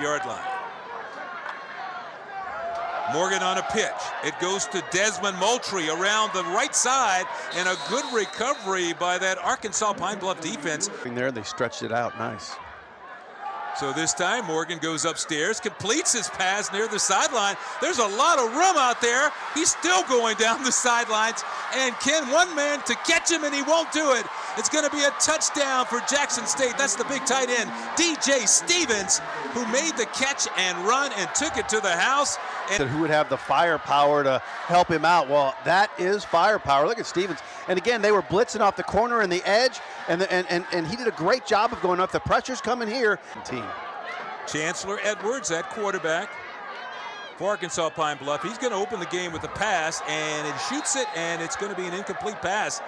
Yard line. Morgan on a pitch. It goes to Desmond Moultrie around the right side, and a good recovery by that Arkansas Pine Bluff defense. There, they stretched it out. Nice. So this time Morgan goes upstairs, completes his pass near the sideline. There's a lot of room out there. He's still going down the sidelines, and can one man to catch him, and he won't do it. It's going to be a touchdown for Jackson State. That's the big tight end, DJ Stevens, who made the catch and run and took it to the house. And who would have the firepower to help him out? Well, that is firepower. Look at Stevens. And again, they were blitzing off the corner and the edge, and he did a great job of going up. The pressure's coming here. Team. Chancellor Edwards at quarterback for Arkansas Pine Bluff. He's going to open the game with a pass, and it shoots it, and it's going to be an incomplete pass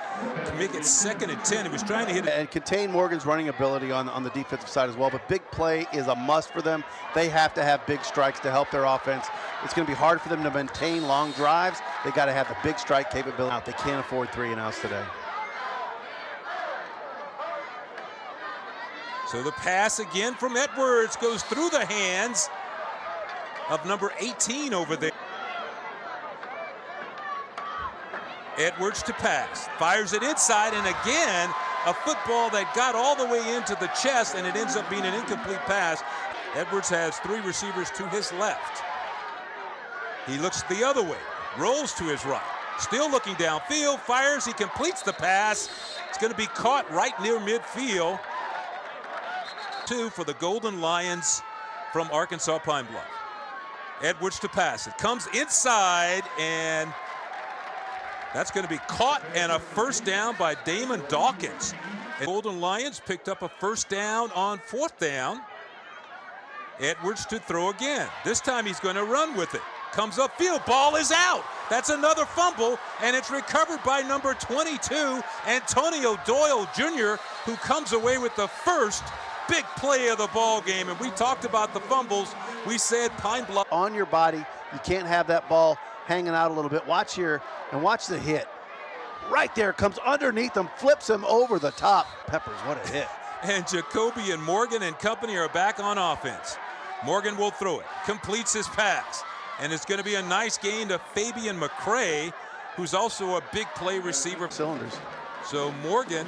to make it 2nd and 10. He was trying to hit it. And contain Morgan's running ability on the defensive side as well, but big play is a must for them. They have to have big strikes to help their offense. It's going to be hard for them to maintain long drives. They got to have the big strike capability out. They can't afford 3-and-outs today. So the pass again from Edwards goes through the hands of number 18 over there. Edwards to pass, fires it inside, and again, a football that got all the way into the chest, and it ends up being an incomplete pass. Edwards has 3 receivers to his left. He looks the other way, rolls to his right, still looking downfield, fires, he completes the pass. It's going to be caught right near midfield. 2 for the Golden Lions from Arkansas Pine Bluff. Edwards to pass. It comes inside, and that's going to be caught, and a first down by Damon Dawkins. And Golden Lions picked up a first down on 4th down. Edwards to throw again. This time he's going to run with it. Comes upfield, ball is out. That's another fumble, and it's recovered by number 22, Antonio Doyle Jr., who comes away with the first big play of the ball game. And we talked about the fumbles. We said Pine Bluff. On your body, you can't have that ball hanging out a little bit. Watch here, and watch the hit. Right there, comes underneath him, flips him over the top. Peppers, what a hit. And Jacoby and Morgan and company are back on offense. Morgan will throw it, completes his pass, and it's going to be a nice gain to Fabian McCray, who's also a big play receiver. Cylinders. So Morgan,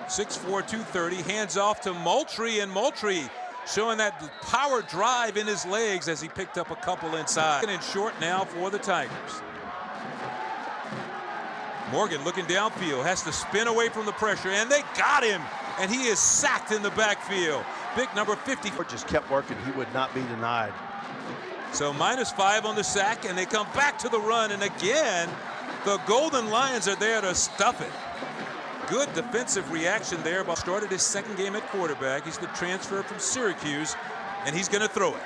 6'4", 230, hands off to Moultrie, and Moultrie showing that power drive in his legs as he picked up a couple inside. And short now for the Tigers. Morgan looking downfield, has to spin away from the pressure, and they got him, and he is sacked in the backfield. Big number 50. Just kept working. He would not be denied. So -5 on the sack, and they come back to the run, and again, the Golden Lions are there to stuff it. Good defensive reaction there. But started his 2nd game at quarterback. He's the transfer from Syracuse, and he's going to throw it.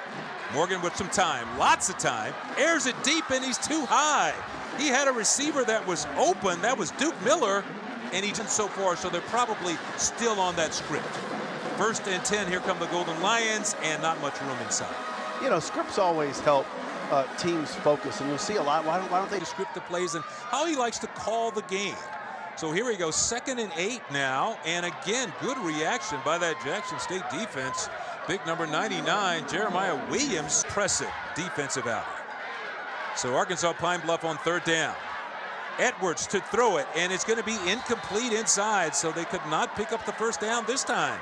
Morgan with some time, lots of time, airs it deep, and he's too high. He had a receiver that was open. That was Duke Miller, and he's done so far, so they're probably still on that script. 1st and 10, here come the Golden Lions, and not much room inside. You know, scripts always help teams focus, and you'll see a lot. Why don't they script the plays and how he likes to call the game? So here we go, 2nd and 8 now, and again, good reaction by that Jackson State defense. Big number 99, Jeremiah Williams, impressive defensive out. So Arkansas Pine Bluff on 3rd down. Edwards to throw it, and it's going to be incomplete inside, so they could not pick up the first down this time.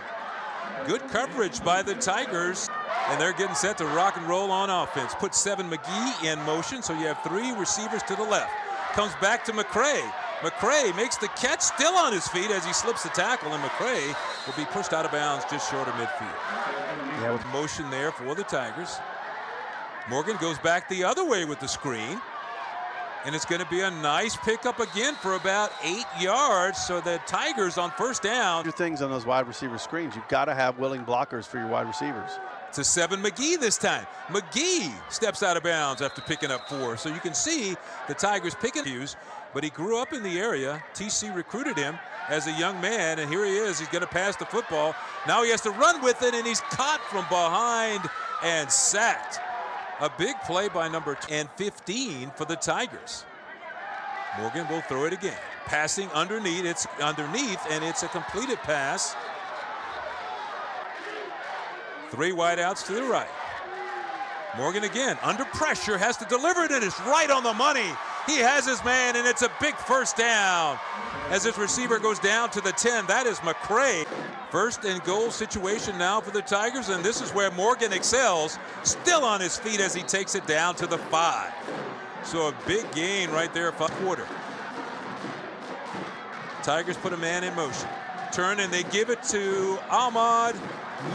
Good coverage by the Tigers, and they're getting set to rock and roll on offense. Put 7 McGee in motion, so you have 3 receivers to the left. Comes back to McCray. McCray makes the catch, still on his feet as he slips the tackle, and McCray will be pushed out of bounds just short of midfield. Yeah, with motion there for the Tigers. Morgan goes back the other way with the screen, and it's going to be a nice pickup again for about 8 yards. So the Tigers on 1st down. Things on those wide receiver screens, you've got to have willing blockers for your wide receivers. To 7 McGee this time. McGee steps out of bounds after picking up 4. So you can see the Tigers picking Hughes, but he grew up in the area. TC recruited him as a young man, and here he is. He's going to pass the football. Now he has to run with it, and he's caught from behind and sacked. A big play by number 15 for the Tigers. Morgan will throw it again. Passing underneath, and it's a completed pass. Three wideouts to the right. Morgan again, under pressure, has to deliver it, and it's right on the money. He has his man, and it's a big first down. As his receiver goes down to the 10, that is McCray. First and goal situation now for the Tigers, and this is where Morgan excels, still on his feet as he takes it down to the 5. So a big gain right there, 5th quarter. Tigers put a man in motion. Turn, and they give it to Ahmad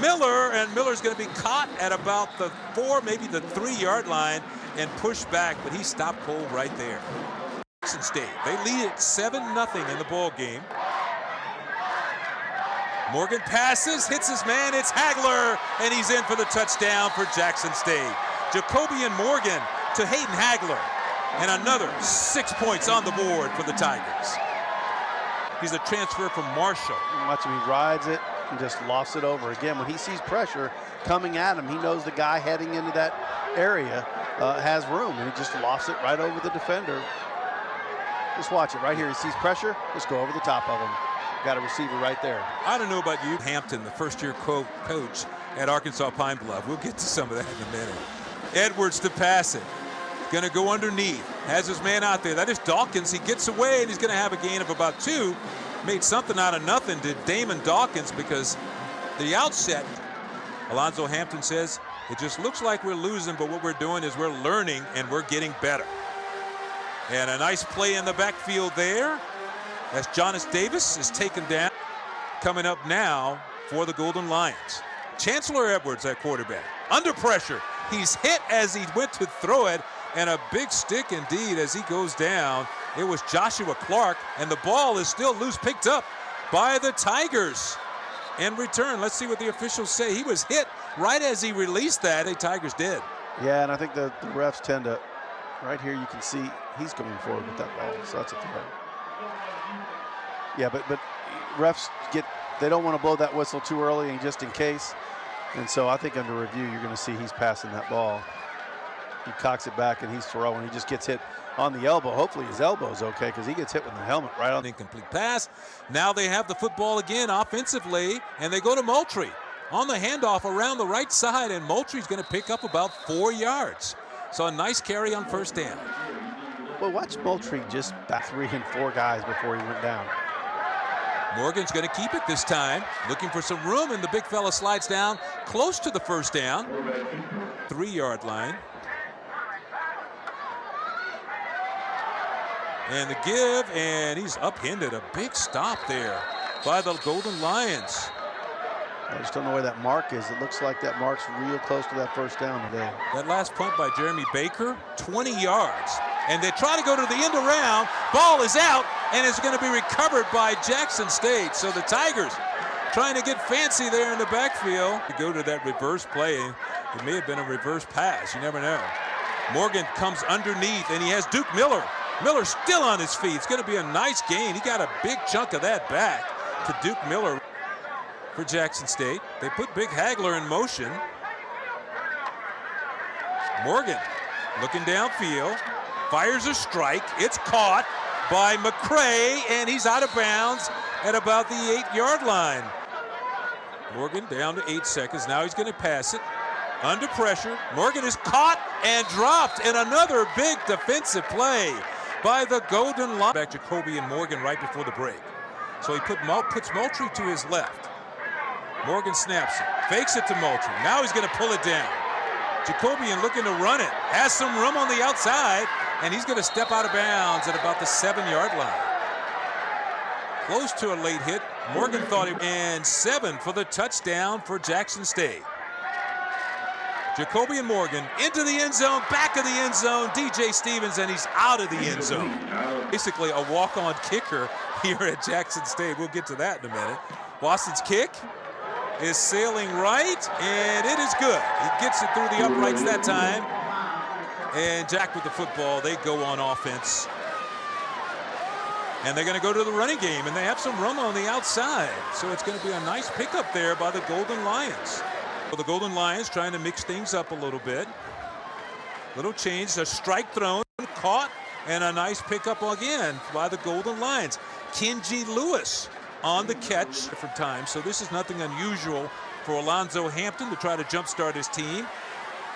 Miller, and Miller's going to be caught at about the 4, maybe the 3-yard line and pushed back, but he stopped cold right there. Jackson State, they lead it 7-0 in the ball game. Morgan passes, hits his man, it's Hagler, and he's in for the touchdown for Jackson State. Jacobian Morgan to Hayden Hagler, and another 6 points on the board for the Tigers. He's a transfer from Marshall. Watch him, he rides it and just lofts it over. Again, when he sees pressure coming at him, he knows the guy heading into that area has room, and he just lofts it right over the defender. Just watch it right here. He sees pressure, just go over the top of him. Got a receiver right there. I don't know about you, Hampton, the first-year coach at Arkansas Pine Bluff. We'll get to some of that in a minute. Edwards to pass it. Going to go underneath. Has his man out there. That is Dawkins. He gets away, and he's going to have a gain of about 2. Made something out of nothing to Damon Dawkins, because the outset, Alonzo Hampton says, it just looks like we're losing, but what we're doing is we're learning and we're getting better. And a nice play in the backfield there as Jonas Davis is taken down. Coming up now for the Golden Lions. Chancellor Edwards at quarterback. Under pressure. He's hit as he went to throw it, and a big stick indeed as he goes down. It was Joshua Clark, and the ball is still loose, picked up by the Tigers. In return, let's see what the officials say. He was hit right as he released that. The Tigers did. Yeah, and I think the refs tend to, right here you can see he's going forward with that ball, so that's a throw. Yeah, but refs they don't want to blow that whistle too early and just in case. And so I think under review you're going to see he's passing that ball. He cocks it back and he's throwing. He just gets hit on the elbow. Hopefully his elbow's okay, because he gets hit with the helmet right on. Incomplete pass. Now they have the football again offensively, and they go to Moultrie on the handoff around the right side, and Moultrie's going to pick up about 4 yards. So a nice carry on first down. Well, watch Moultrie just back 3 and 4 guys before he went down. Morgan's going to keep it this time, looking for some room, and the big fella slides down close to the first down. 3-yard line. And the give, and he's upended. A big stop there by the Golden Lions. I just don't know where that mark is. It looks like that mark's real close to that first down today. That last punt by Jeremy Baker, 20 yards. And they try to go to the end around. Ball is out, and it's going to be recovered by Jackson State. So the Tigers trying to get fancy there in the backfield. To go to that reverse play. It may have been a reverse pass. You never know. Morgan comes underneath, and he has Duke Miller. Miller still on his feet. It's going to be a nice gain. He got a big chunk of that back to Duke Miller for Jackson State. They put Big Hagler in motion. Morgan looking downfield. Fires a strike. It's caught by McCray, and he's out of bounds at about the 8-yard line. Morgan down to 8 seconds. Now he's going to pass it. Under pressure. Morgan is caught and dropped, and another big defensive play by the Golden Lions. Back Jacobian Morgan right before the break. So he puts Moultrie to his left. Morgan snaps it, fakes it to Moultrie. Now he's going to pull it down. Jacobian looking to run it, has some room on the outside, and he's going to step out of bounds at about the 7-yard line. Close to a late hit. Morgan thought he, and 7 for the touchdown for Jackson State. Jacobian Morgan into the end zone, back of the end zone, DJ Stevens, and he's out of the end zone. Basically a walk-on kicker here at Jackson State. We'll get to that in a minute. Boston's kick is sailing right, and it is good. He gets it through the uprights that time. And Jack with the football, they go on offense. And they're going to go to the running game, and they have some room on the outside. So it's going to be a nice pickup there by the Golden Lions. So the Golden Lions trying to mix things up a little bit. Little change, a strike thrown, caught, and a nice pickup again by the Golden Lions. Kenji Lewis on the catch different times, so this is nothing unusual for Alonzo Hampton to try to jumpstart his team.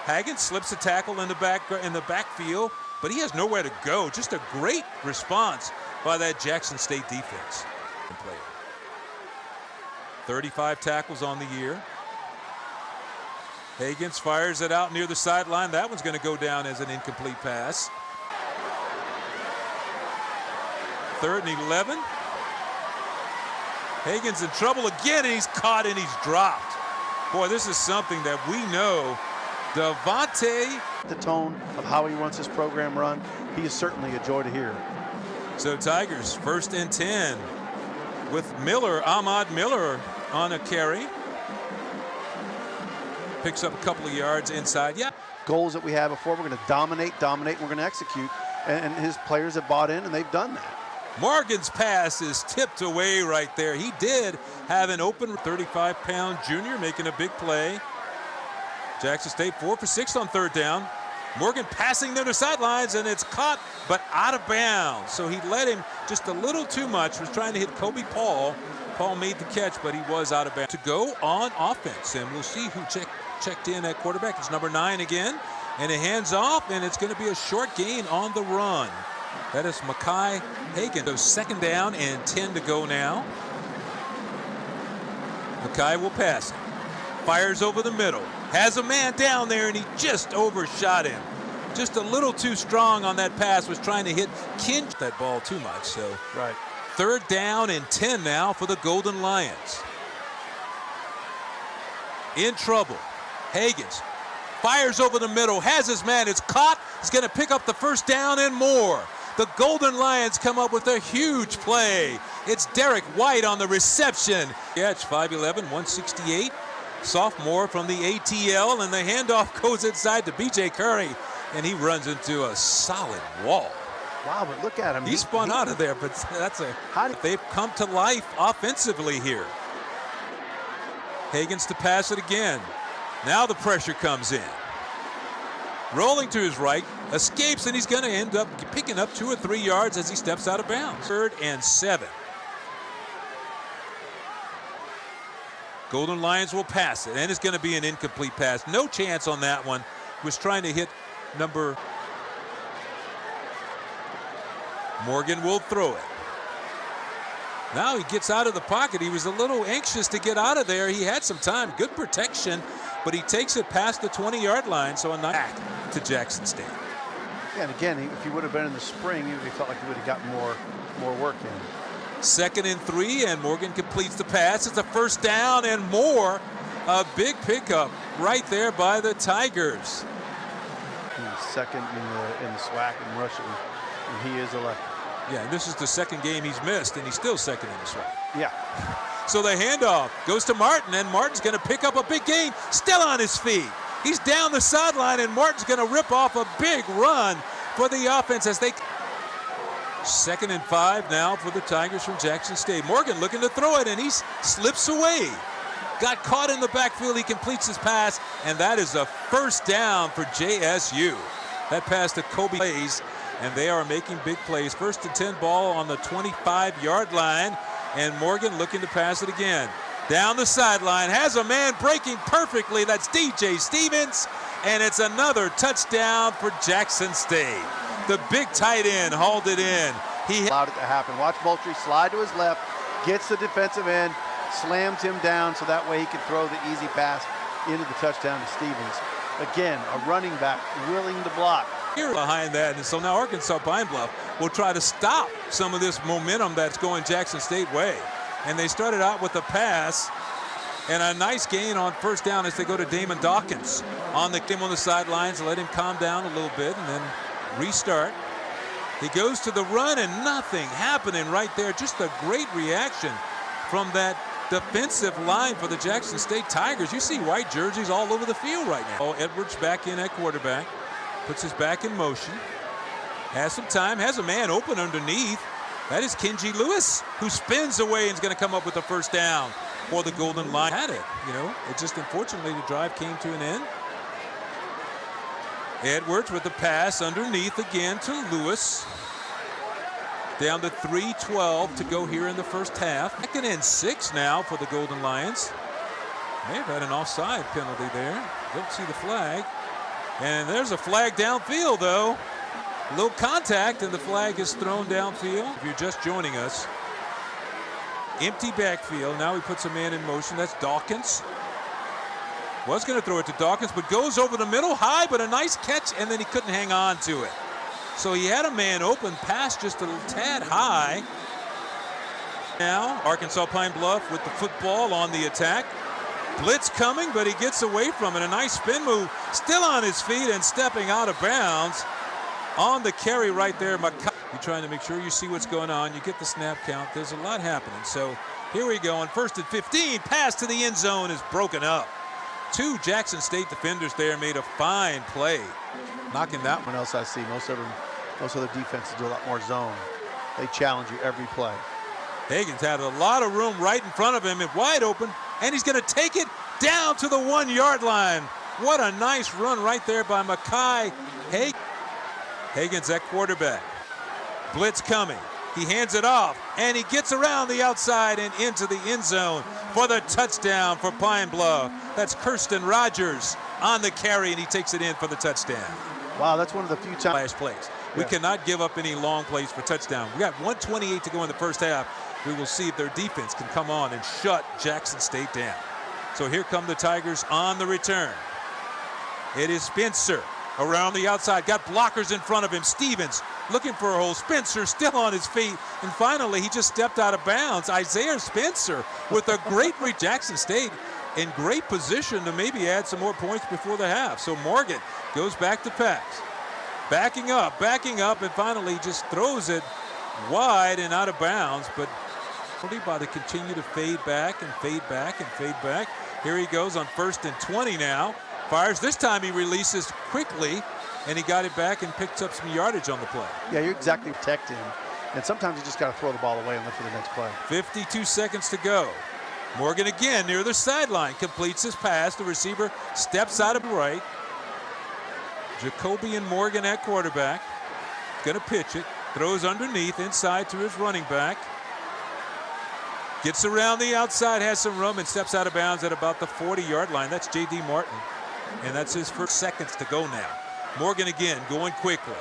Hagin slips a tackle in the backfield, but he has nowhere to go. Just a great response by that Jackson State defense. 35 tackles on the year. Hagins fires it out near the sideline. That one's going to go down as an incomplete pass. 3rd and 11. Hagins in trouble again, and he's caught and he's dropped. Boy, this is something that we know. Devontae. The tone of how he wants his program run, he is certainly a joy to hear. So Tigers 1st and 10 with Ahmad Miller on a carry. Picks up a couple of yards inside. Yeah. Goals that we had before, we're going to dominate, we're going to execute. And his players have bought in, and they've done that. Morgan's pass is tipped away right there. He did have an open 35-pound junior making a big play. Jackson State 4 for 6 on 3rd down. Morgan passing near the sidelines, and it's caught but out of bounds. So he led him just a little too much. Was trying to hit Kobe Paul. Paul made the catch, but he was out of bounds. To go on offense, and we'll see who checked in at quarterback. It's number 9 again, and it hands off, and it's going to be a short gain on the run. That is Makai Hagin. So 2nd down and 10 to go now. Makai will pass it. Fires over the middle. Has a man down there, and he just overshot him. Just a little too strong on that pass. Was trying to hit Kinch that ball too much. So right. 3rd down and 10 now for the Golden Lions. In trouble. Hagins fires over the middle. Has his man. It's caught. He's going to pick up the 1st down and more. The Golden Lions come up with a huge play. It's Derek White on the reception. Catch 5'11", 168. Sophomore from the ATL, and the handoff goes inside to B.J. Curry, and he runs into a solid wall. Wow, but look at him. He spun out of there, but they've come to life offensively here. Hagins to pass it again. Now the pressure comes in. Rolling to his right, escapes, and he's going to end up picking up 2 or 3 yards as he steps out of bounds. 3rd and 7. Golden Lions will pass it, and it's going to be an incomplete pass. No chance on that one. Was trying to hit number. Morgan will throw it. Now he gets out of the pocket. He was a little anxious to get out of there. He had some time, good protection, but he takes it past the 20-yard line, so a nice back to Jackson State. Yeah, and again, if he would have been in the spring, he felt like he would have gotten more work in. 2nd and 3, and Morgan completes the pass. It's a 1st down and more. A big pickup right there by the Tigers. He's 2nd in the SWAC and rushing, and he is elected. Yeah, this is the 2nd game he's missed, and he's still 2nd in the SWAC. Yeah. So the handoff goes to Martin, and Martin's going to pick up a big gain, still on his feet. He's down the sideline, and Martin's going to rip off a big run for the offense as they. 2nd and 5 now for the Tigers from Jackson State. Morgan looking to throw it, and he slips away. Got caught in the backfield. He completes his pass, and that is a 1st down for JSU. That pass to Kobe plays, and they are making big plays. 1st and 10 ball on the 25-yard line, and Morgan looking to pass it again. Down the sideline, has a man breaking perfectly. That's DJ Stevens, and it's another touchdown for Jackson State. The big tight end hauled it in. He allowed it to happen. Watch Moultrie slide to his left, gets the defensive end, slams him down so that way he can throw the easy pass into the touchdown to Stevens. Again, a running back willing to block. Here behind that, and so now Arkansas Pine Bluff will try to stop some of this momentum that's going Jackson State way. And they started out with a pass and a nice gain on 1st down as they go to Damon Dawkins on the sidelines, let him calm down a little bit and then restart. He goes to the run and nothing happening right there. Just a great reaction from that defensive line for the Jackson State Tigers. You see white jerseys all over the field right now. Edwards back in at quarterback, puts his back in motion, has some time, has a man open underneath. That is Kenji Lewis, who spins away and is going to come up with a 1st down for the Golden Lions. Had it, it just unfortunately the drive came to an end. Edwards with the pass underneath again to Lewis. Down to 3:12 to go here in the 1st half. 2nd and 6 now for the Golden Lions. May have had an offside penalty there. Don't see the flag. And there's a flag downfield, though. A little contact, and the flag is thrown downfield. If you're just joining us, empty backfield. Now he puts a man in motion. That's Dawkins. Was going to throw it to Dawkins, but goes over the middle, high, but a nice catch, and then he couldn't hang on to it. So he had a man open, pass just a tad high. Now, Arkansas Pine Bluff with the football on the attack. Blitz coming, but he gets away from it. A nice spin move, still on his feet and stepping out of bounds. On the carry right there, Makai. You're trying to make sure you see what's going on. You get the snap count. There's a lot happening. So here we go on 1st and 15. Pass to the end zone is broken up. 2 Jackson State defenders there made a fine play. Knocking that one else I see. Most other defenses do a lot more zone. They challenge you every play. Hagin's had a lot of room right in front of him and wide open, and he's going to take it down to the 1-yard line. What a nice run right there by Makai Hagin. Hagin's at quarterback. Blitz coming. He hands it off, and he gets around the outside and into the end zone for the touchdown for Pine Bluff. That's Kirsten Rogers on the carry, and he takes it in for the touchdown. Wow, that's one of the few times. Last plays. We cannot give up any long plays for touchdown. We got 1:28 to go in the first half. We will see if their defense can come on and shut Jackson State down. So here come the Tigers on the return. It is Spencer around the outside. Got blockers in front of him. Stevens looking for a hole. Spencer still on his feet. And finally, he just stepped out of bounds. Isaiah Spencer with a great read. Jackson State in great position to maybe add some more points before the half. So Morgan goes back to pass. Backing up, and finally just throws it wide and out of bounds. But by the continue to fade back and fade back and fade back. Here he goes on 1st and 20 now. Fires. This time he releases quickly, and he got it back and picked up some yardage on the play. Yeah, you're exactly protecting him. And sometimes you just got to throw the ball away and look for the next play. 52 seconds to go. Morgan again near the sideline. Completes his pass. The receiver steps out of the right. Jacoby and Morgan at quarterback. Going to pitch it. Throws underneath inside to his running back. Gets around the outside, has some room, and steps out of bounds at about the 40-yard line. That's J.D. Martin. And that's his first seconds to go now. Morgan again going quickly.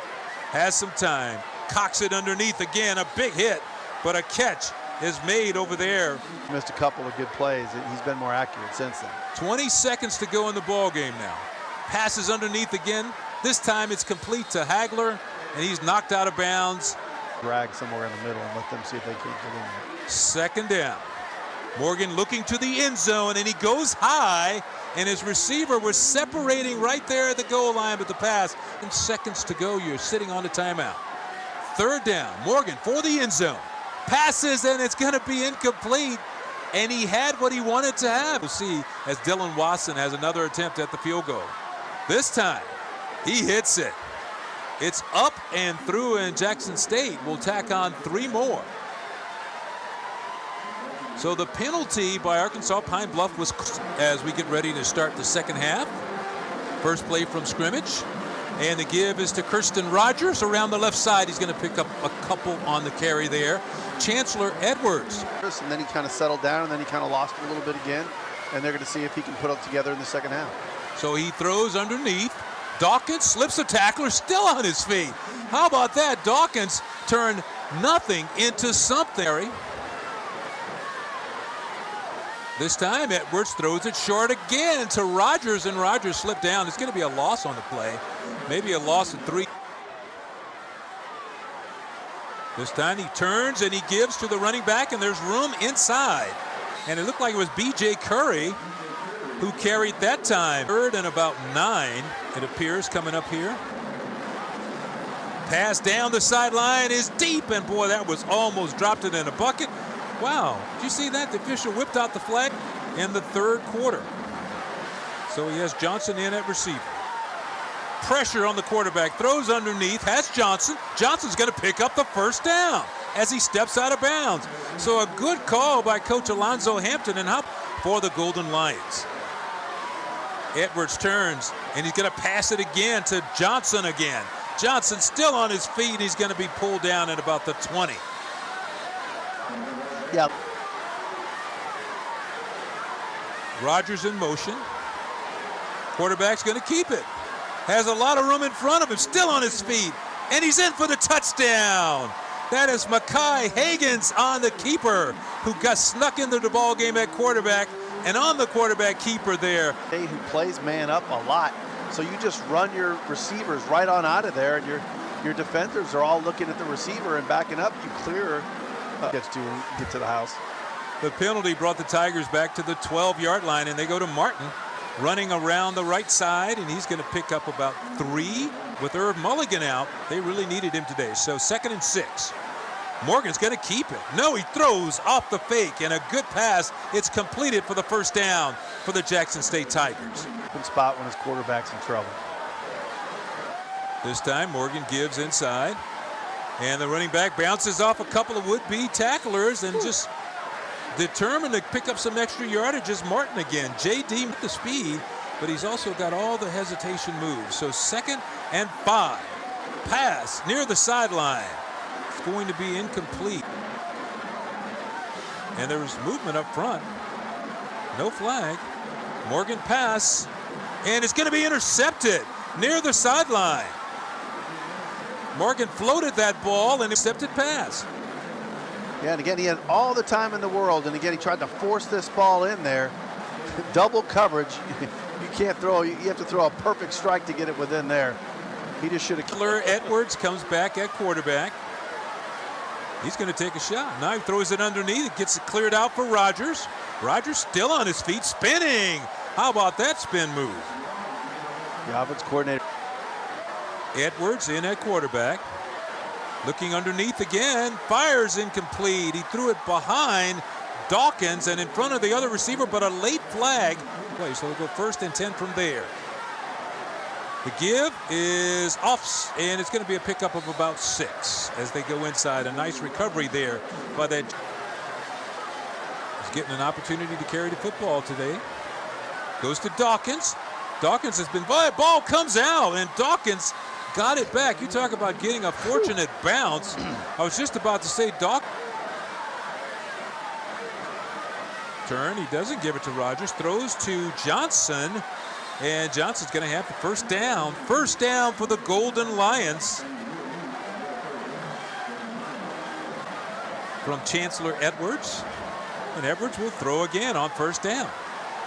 Has some time. Cocks it underneath again. A big hit, but a catch is made over there. Missed a couple of good plays. He's been more accurate since then. 20 seconds to go in the ball game now. Passes underneath again. This time it's complete to Hagler, and he's knocked out of bounds. Drag somewhere in the middle and let them see if they can't get in there. 2nd down. Morgan looking to the end zone, and he goes high, and his receiver was separating right there at the goal line, but the pass. In seconds to go, you're sitting on a timeout. 3rd down. Morgan for the end zone. Passes, and it's going to be incomplete. And he had what he wanted to have. We'll see as Dylan Watson has another attempt at the field goal. This time, he hits it. It's up and through, and Jackson State will tack on 3 more. So the penalty by Arkansas Pine Bluff was as we get ready to start the second half. First play from scrimmage. And the give is to Kirsten Rogers around the left side. He's going to pick up a couple on the carry there. Chancellor Edwards. And then he kind of settled down, and then he kind of lost it a little bit again. And they're going to see if he can put it together in the second half. So he throws underneath. Dawkins slips a tackler, still on his feet. How about that? Dawkins turned nothing into something. This time Edwards throws it short again to Rogers, and Rogers slipped down. It's going to be a loss on the play. Maybe a loss of 3. This time he turns and he gives to the running back, and there's room inside. And it looked like it was B.J. Curry who carried that time. 3rd and about 9, it appears, coming up here. Pass down the sideline is deep, and boy, that was almost dropped it in a bucket. Wow, did you see that? The official whipped out the flag in the 3rd quarter. So he has Johnson in at receiver. Pressure on the quarterback, throws underneath, has Johnson. Johnson's going to pick up the 1st down as he steps out of bounds. So a good call by Coach Alonzo Hampton and Hop for the Golden Lions. Edwards turns, and he's going to pass it again to Johnson again. Johnson still on his feet. He's going to be pulled down at about the 20. Yeah. Rodgers in motion. Quarterback's going to keep it. Has a lot of room in front of him, still on his feet, and he's in for the touchdown. That is Makai Hagin on the keeper, who got snuck into the ball game at quarterback, and on the quarterback keeper there. Who plays man up a lot, so you just run your receivers right on out of there, and your defenders are all looking at the receiver and backing up. You clear, get to the house. The penalty brought the Tigers back to the 12-yard line, and they go to Martin running around the right side, and he's going to pick up about 3. With Irv Mulligan out, they really needed him today. So 2nd and 6. Morgan's going to keep it. No, he throws off the fake, and a good pass. It's completed for the first down for the Jackson State Tigers. Good spot when his quarterback's in trouble. This time Morgan gives inside, and the running back bounces off a couple of would-be tacklers and just determined to pick up some extra yardage is Martin again. J.D. with the speed, but he's also got all the hesitation moves. So 2nd and 5. Pass near the sideline. It's going to be incomplete. And there was movement up front. No flag. Morgan pass, and it's going to be intercepted near the sideline. Morgan floated that ball and intercepted pass. Yeah, and again, he had all the time in the world, and again, he tried to force this ball in there. Double coverage. You can't throw, you have to throw a perfect strike to get it within there. He just should have. Edwards comes back at quarterback. He's going to take a shot. Now he throws it underneath. It gets it cleared out for Rodgers. Rodgers still on his feet, spinning. How about that spin move? The offense coordinator. Edwards in at quarterback. Looking underneath again, fires incomplete. He threw it behind Dawkins and in front of the other receiver, but a late flag play, so they'll go 1st and 10 from there. The give is off, and it's going to be a pickup of about 6 as they go inside. A nice recovery there by that. He's getting an opportunity to carry the football today. Goes to Dawkins. Dawkins has been, ball comes out, and Dawkins got it back. You talk about getting a fortunate bounce. I was just about to say Dawkins. Turn, he doesn't give it to Rodgers, throws to Johnson, and Johnson's going to have the first down. First down for the Golden Lions. From Chancellor Edwards, and Edwards will throw again on 1st down.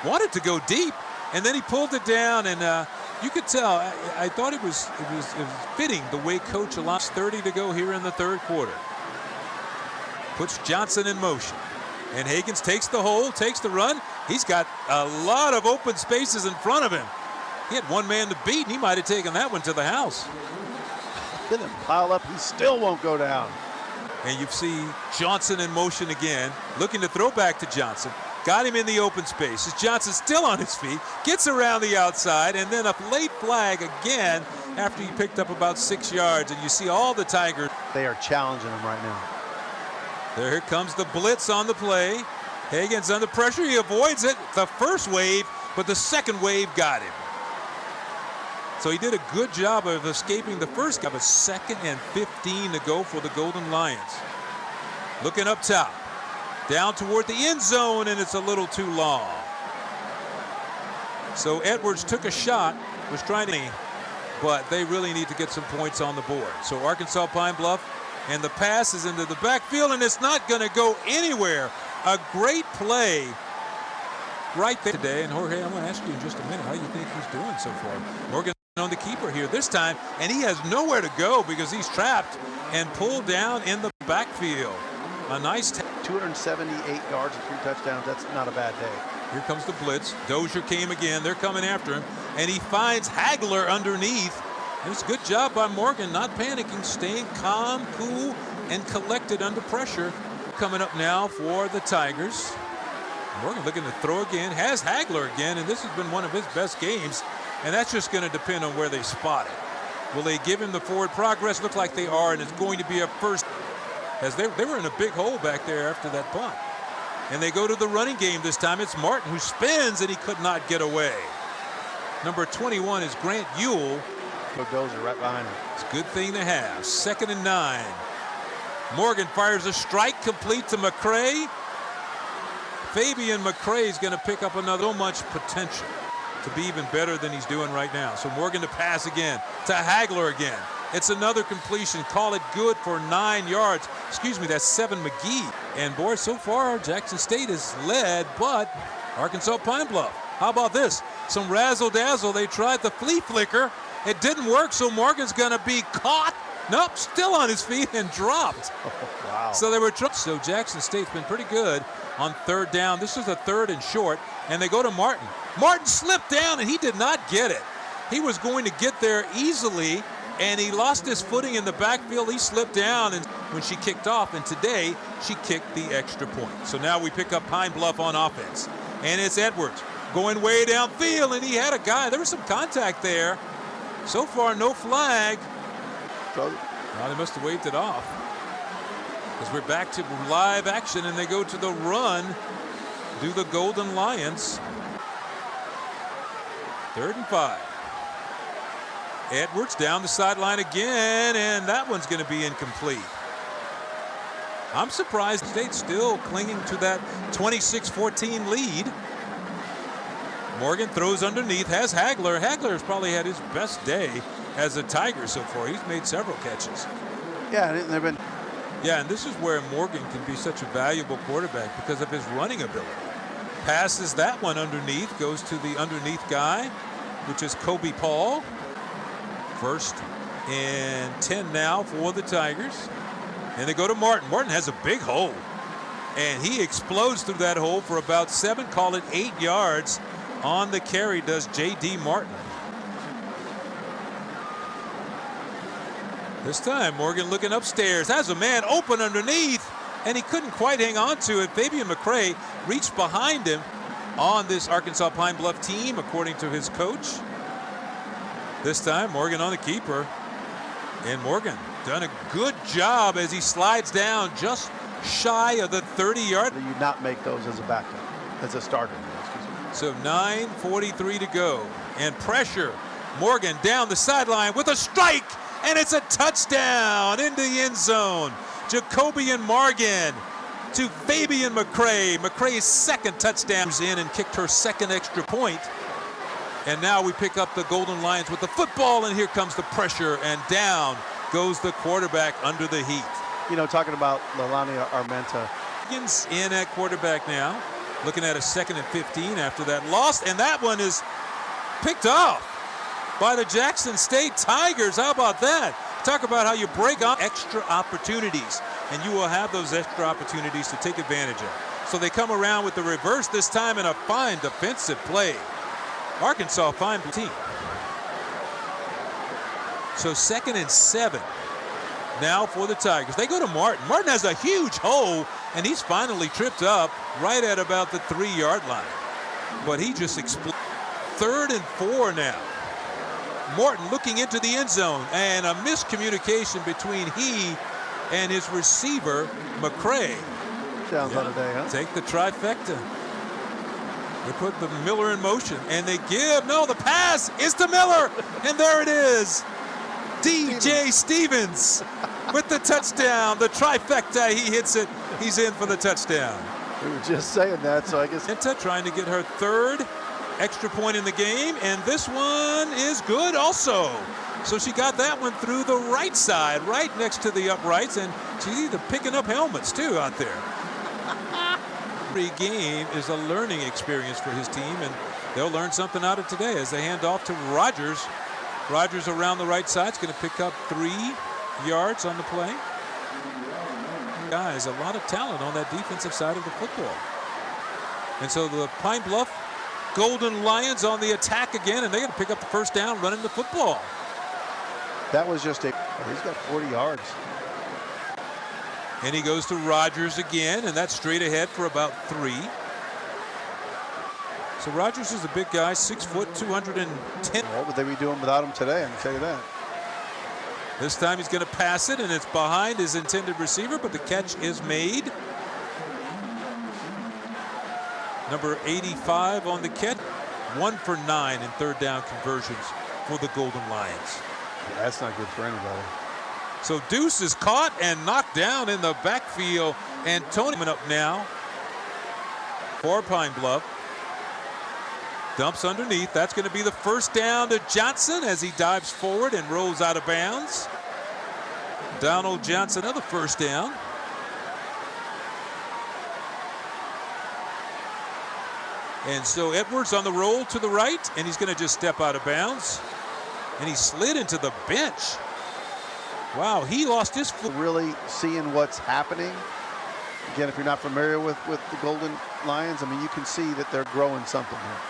Wanted to go deep, and then he pulled it down, and you could tell. I thought it was fitting the way Coach allows 30 to go here in the 3rd quarter. Puts Johnson in motion. And Hagins takes the hole, takes the run. He's got a lot of open spaces in front of him. He had one man to beat, and he might have taken that one to the house. Didn't pile up, he still won't go down. And you see Johnson in motion again, looking to throw back to Johnson. Got him in the open space. As Johnson still on his feet, gets around the outside, and then a late flag again after he picked up about 6 yards. And you see all the Tigers. They are challenging him right now. There comes the blitz on the play. Hagins under pressure. He avoids it. The first wave, but the second wave got him. So he did a good job of escaping the first. Got a 2nd and 15 to go for the Golden Lions. Looking up top. Down toward the end zone, and it's a little too long. So Edwards took a shot, was trying to, but they really need to get some points on the board. So Arkansas Pine Bluff, and the pass is into the backfield, and it's not going to go anywhere. A great play right there today. And Jorge, I'm going to ask you in just a minute how you think he's doing so far. Morgan on the keeper here this time, and he has nowhere to go because he's trapped and pulled down in the backfield. A nice 278 yards and 3 touchdowns. That's not a bad day. Here comes the blitz. Dozier came again. They're coming after him, and he finds Hagler underneath. And it's a good job by Morgan, not panicking, staying calm, cool, and collected under pressure. Coming up now for the Tigers. Morgan looking to throw again, has Hagler again, and this has been one of his best games, and that's just going to depend on where they spot it. Will they give him the forward progress? Look like they are, and it's going to be a first, as they were in a big hole back there after that punt. And they go to the running game this time. It's Martin who spins, and he could not get away. Number 21 is Grant Ewell. Dozier right behind him. It's a good thing to have. 2nd and 9. Morgan fires a strike complete to McCray. Fabian McCray is going to pick up another. So much potential to be even better than he's doing right now. So Morgan to pass again to Hagler again. It's another completion. Call it good for 9 yards. Excuse me, that's 7 McGee. And boy, so far Jackson State is led, but Arkansas Pine Bluff. How about this? Some razzle-dazzle. They tried the flea flicker. It didn't work, so Morgan's going to be caught. Nope, still on his feet and dropped. Wow. So they were so Jackson State's been pretty good on 3rd down. This is a 3rd and short, and they go to Martin. Martin slipped down, and he did not get it. He was going to get there easily, and he lost his footing in the backfield. He slipped down and when she kicked off, and today she kicked the extra point. So now we pick up Pine Bluff on offense, and it's Edwards going way downfield, and he had a guy. There was some contact there. So far, no flag. Well, they must have waved it off, because we're back to live action, and they go to the run. Do the Golden Lions. 3rd and 5. Edwards down the sideline again, and that one's going to be incomplete. I'm surprised State's still clinging to that 26-14 lead. Morgan throws underneath, has Hagler. Hagler has probably had his best day as a Tiger so far. He's made several catches. Yeah, they've been. Yeah, and this is where Morgan can be such a valuable quarterback because of his running ability. Passes that one underneath, goes to the underneath guy, which is Kobe Paul. 1st and 10 now for the Tigers. And they go to Martin. Martin has a big hole, and he explodes through that hole for about 7, call it 8 yards. On the carry does J.D. Martin. This time Morgan looking upstairs, has a man open underneath, and he couldn't quite hang on to it. Fabian McCray reached behind him on this Arkansas Pine Bluff team, according to his coach. This time Morgan on the keeper, and Morgan done a good job as he slides down just shy of the 30-yard. You not make those as a backup, as a starter. So 9:43 to go, and pressure. Morgan down the sideline with a strike, and it's a touchdown into the end zone. Jacobian Morgan to Fabian McCray. McCray's 2nd touchdown in and kicked her 2nd extra point. And now we pick up the Golden Lions with the football, and here comes the pressure, and down goes the quarterback under the heat. You know, talking about Leilani Armenta. Higgins in at quarterback now. Looking at a 2nd and 15 after that loss, and that one is picked off by the Jackson State Tigers. How about that? Talk about how you break on extra opportunities, and you will have those extra opportunities to take advantage of. So they come around with the reverse this time in a fine defensive play. Arkansas fine team. So 2nd and 7 now for the Tigers. They go to Martin. Martin has a huge hole, and he's finally tripped up right at about the 3-yard line. But he just exploded. 3rd and 4 now. Morton looking into the end zone, and a miscommunication between he and his receiver, McCray. Sounds on a day, huh? Take the trifecta. They put the Miller in motion, and they give. No, the pass is to Miller, and there it is. DJ Stevens with the touchdown. The trifecta, he hits it. He's in for the touchdown. We were just saying that, so I guess. Inta trying to get her 3rd extra point in the game, and this one is good also. So she got that one through the right side, right next to the uprights, and she's either picking up helmets too out there. Every game is a learning experience for his team, and they'll learn something out of today as they hand off to Rogers. Rogers around the right side is going to pick up 3 yards on the play. Guys, a lot of talent on that defensive side of the football. And so the Pine Bluff Golden Lions on the attack again, and they're going to pick up the 1st down running the football. That was just he's got 40 yards. And he goes to Rogers again, and that's straight ahead for about 3. So Rogers is a big guy, 6 foot, 210. What would they be doing without him today? I can tell you that. This time he's going to pass it, and it's behind his intended receiver, but the catch is made. Number 85 on the catch. 1 for 9 in 3rd down conversions for the Golden Lions. Yeah, that's not good for anybody. So Deuce is caught and knocked down in the backfield, and Tony up now. for Pine Bluff. Dumps underneath. That's going to be the first down to Johnson as he dives forward and rolls out of bounds. Donald Johnson, another first down. And so Edwards on the roll to the right, and he's going to just step out of bounds. And he slid into the bench. Wow, he lost his foot. Really seeing what's happening. Again, if you're not familiar with the Golden Lions, I mean, you can see that they're growing something here.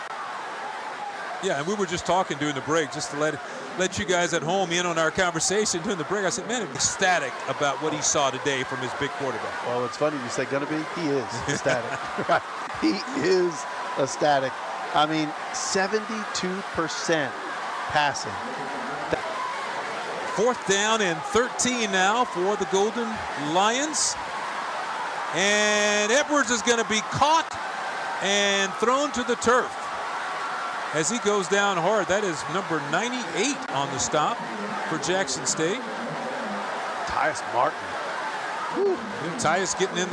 Yeah, and we were just talking during the break, just to let you guys at home in on our conversation during the break. I said, man, I'm ecstatic about what he saw today from his big quarterback. Well, it's funny you say gonna be. He is ecstatic. Right. He is ecstatic. I mean, 72% passing. Fourth down and 13 now for the Golden Lions. And Edwards is going to be caught and thrown to the turf as he goes down hard. That is number 98 on the stop for Jackson State. Tyus Martin. Tyus getting in there.